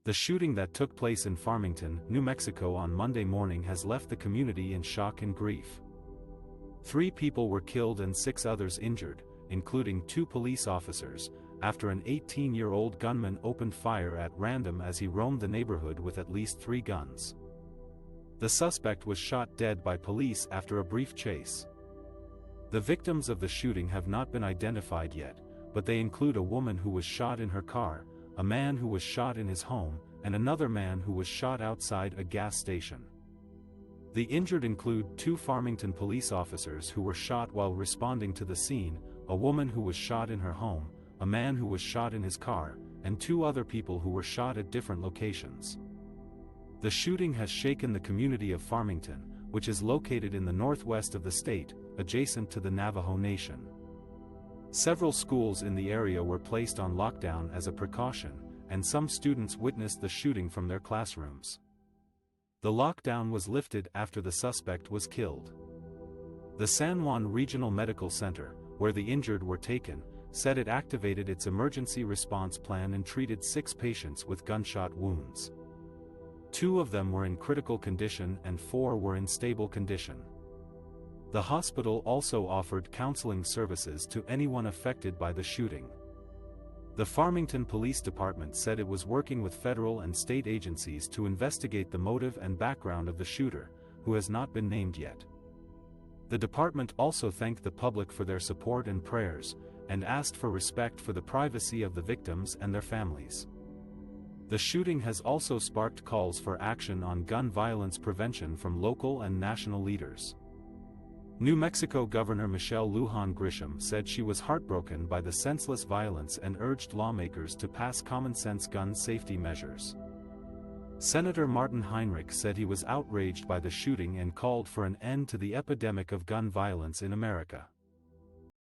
The shooting that took place in Farmington, New Mexico on Monday morning has left the community in shock and grief. 3 people were killed and 6 others injured, including 2 police officers, after an 18-year-old gunman opened fire at random as he roamed the neighborhood with at least 3 guns. The suspect was shot dead by police after a brief chase. The victims of the shooting have not been identified yet, but they include a woman who was shot in her car, a man who was shot in his home, and another man who was shot outside a gas station. The injured include 2 Farmington police officers who were shot while responding to the scene, a woman who was shot in her home, a man who was shot in his car, and 2 other people who were shot at different locations. The shooting has shaken the community of Farmington, which is located in the northwest of the state, adjacent to the Navajo Nation. Several schools in the area were placed on lockdown as a precaution, and some students witnessed the shooting from their classrooms. The lockdown was lifted after the suspect was killed. The San Juan Regional Medical Center, where the injured were taken, said it activated its emergency response plan and treated 6 patients with gunshot wounds. 2 of them were in critical condition and 4 were in stable condition. The hospital also offered counseling services to anyone affected by the shooting. The Farmington Police Department said it was working with federal and state agencies to investigate the motive and background of the shooter, who has not been named yet. The department also thanked the public for their support and prayers, and asked for respect for the privacy of the victims and their families. The shooting has also sparked calls for action on gun violence prevention from local and national leaders. New Mexico Governor Michelle Lujan Grisham said she was heartbroken by the senseless violence and urged lawmakers to pass common-sense gun safety measures. Senator Martin Heinrich said he was outraged by the shooting and called for an end to the epidemic of gun violence in America.